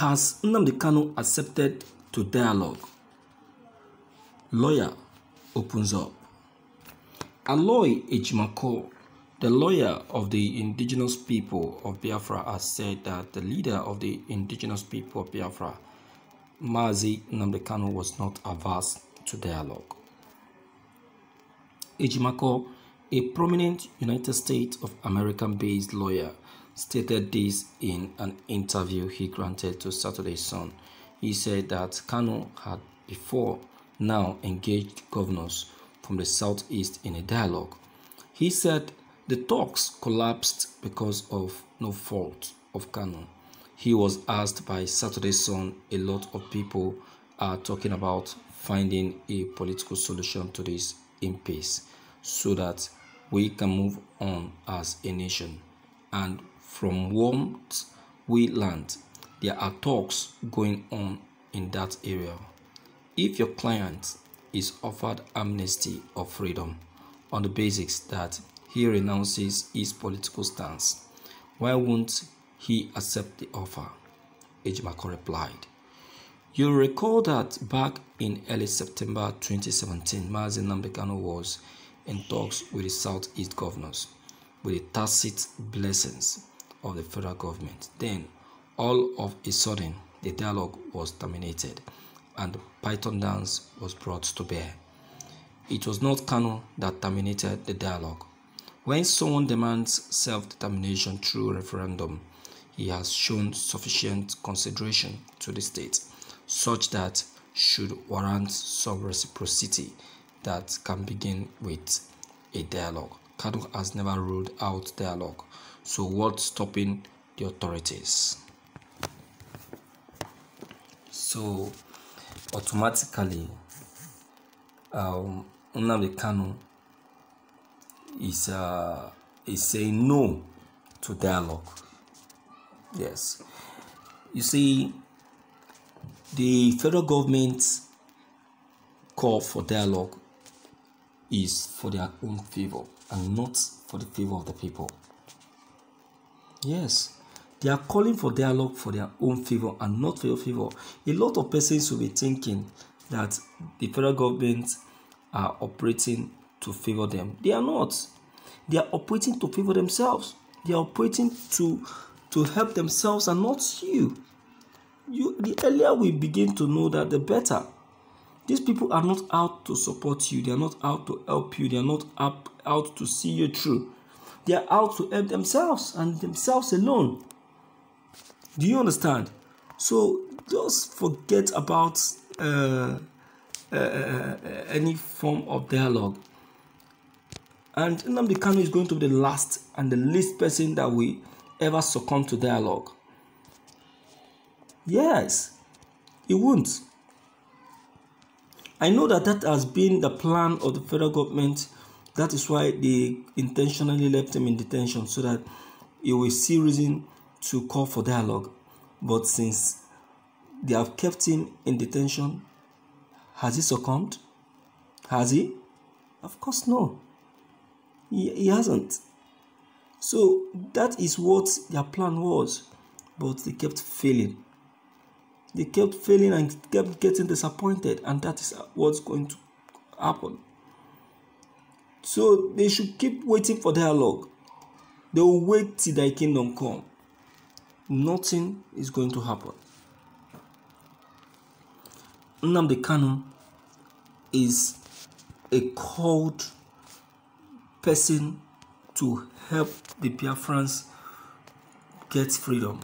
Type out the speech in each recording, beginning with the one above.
Has Ñnamdi Kanu accepted to dialogue? Lawyer opens up. Aloy Ejimako, the lawyer of the indigenous people of Biafra, has said that the leader of the indigenous people of Biafra, Mazi Ñnamdi Kanu, was not averse to dialogue. Ejimako, a prominent United States of American-based lawyer, stated this in an interview he granted to Saturday Sun. He said that Kanu had before now engaged governors from the southeast in a dialogue. He said the talks collapsed because of no fault of Kanu. He was asked by Saturday Sun, a lot of people are talking about finding a political solution to this impasse so that we can move on as a nation. And from what we learned, there are talks going on in that area. If your client is offered amnesty or freedom on the basis that he renounces his political stance, why won't he accept the offer? Ejimako replied. You'll recall that back in early September 2017, Mazi Ñnamdi Kanu was in talks with the Southeast governors with the tacit blessings of the federal government. Then, all of a sudden, the dialogue was terminated and the Python dance was brought to bear. It was not Kanu that terminated the dialogue. When someone demands self-determination through referendum, he has shown sufficient consideration to the state, such that should warrant some reciprocity that can begin with a dialogue. Kanu has never ruled out dialogue, so what's stopping the authorities? So automatically, Ñnamdi Kanu is saying no to dialogue. Yes, you see, the federal government call for dialogue is for their own favor and not for the favor of the people. Yes, they are calling for dialogue for their own favor and not for your favor. A lot of persons will be thinking that the federal government are operating to favor them. They are not. They are operating to favor themselves. They are operating to help themselves and not you. The earlier we begin to know that, the better. These people are not out to support you. They are not out to help you. They are not out to see you through. They are out to help themselves and themselves alone. Do you understand? So just forget about any form of dialogue. And Ñnamdi Kanu is going to be the last and the least person that will ever succumb to dialogue. Yes, he won't. I know that has been the plan of the federal government. That is why they intentionally left him in detention, so that he will see reason to call for dialogue. But since they have kept him in detention, has he succumbed? Has he? Of course no. He hasn't. So that is what their plan was. But they kept failing. They kept failing and kept getting disappointed, and that is what's going to happen. So they should keep waiting for dialogue. They will wait till thy kingdom come. Nothing is going to happen. Ñnamdi Kanu is a called person to help the Biafrans get freedom.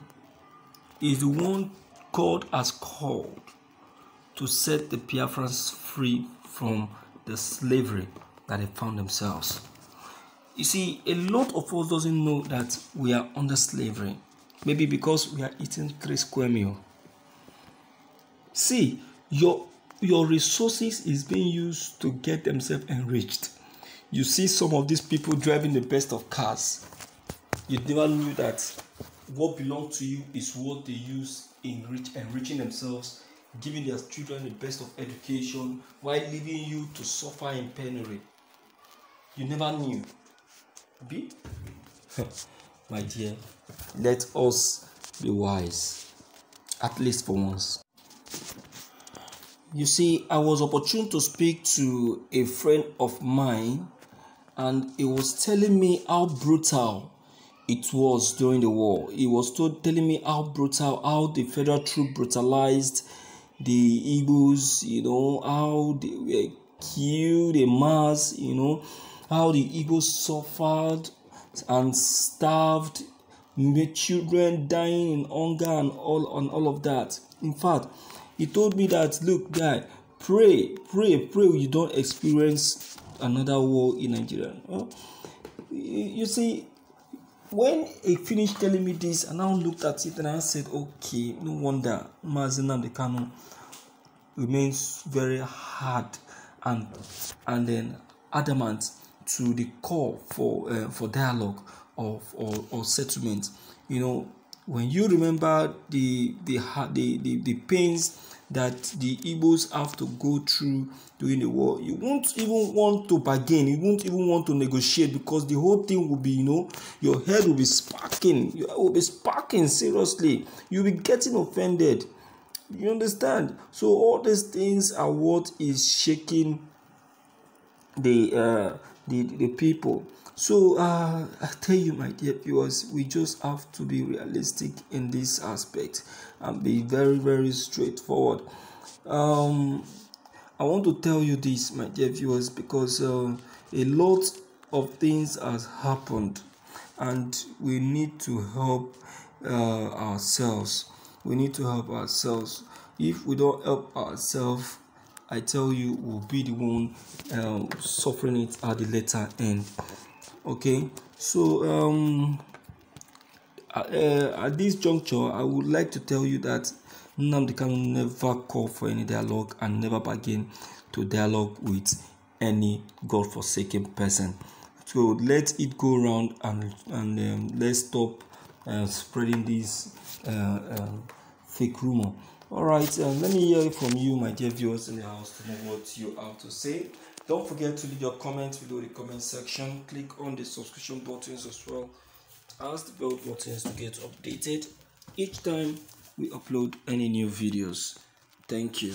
He is the one God has called to set the Biafrans free from the slavery that they found themselves. You see, a lot of us doesn't know that we are under slavery. Maybe because we are eating 3 square meals. See, your resources is being used to get themselves enriched. You see some of these people driving the best of cars. You never knew that what belongs to you is what they use in enriching themselves, giving their children the best of education, while leaving you to suffer in penury. You never knew. Be? My dear, let us be wise. at least for once. You see, I was opportune to speak to a friend of mine, and he was telling me how brutal it was during the war. He was telling me how brutal, how the federal troop brutalized the Igbos, how they were killed en mass, how the Igbos suffered and starved, made children dying in hunger and all of that. In fact, he told me that, look, guy, pray you don't experience another war in Nigeria. You see, when he finished telling me this, I now looked at it and I said, okay, no wonder Ñnamdi Kanu remains very hard and then adamant to the call for dialogue or settlement. When you remember the pains that the Igbos have to go through during the war, you won't even want to bargain, you won't even want to negotiate, because the whole thing will be, your head will be sparking, seriously. You'll be getting offended. You understand? So all these things are what is shaking the people. So I tell you, my dear viewers, we just have to be realistic in this aspect and be very, very straightforward. I want to tell you this, my dear viewers, because a lot of things has happened, and we need to help ourselves. We need to help ourselves. If we don't help ourselves, I tell you, we'll be the one suffering it at the later end. Okay, so at this juncture, I would like to tell you that Ñnamdi Kanu never called for any dialogue and never bargained to dialogue with any godforsaken person. So let it go around and let's stop spreading this fake rumor. All right, let me hear from you, my dear viewers in the house, to know what you have to say. Don't forget to leave your comments below the comment section. Click on the subscription buttons as well as the bell buttons to get updated each time we upload any new videos. Thank you.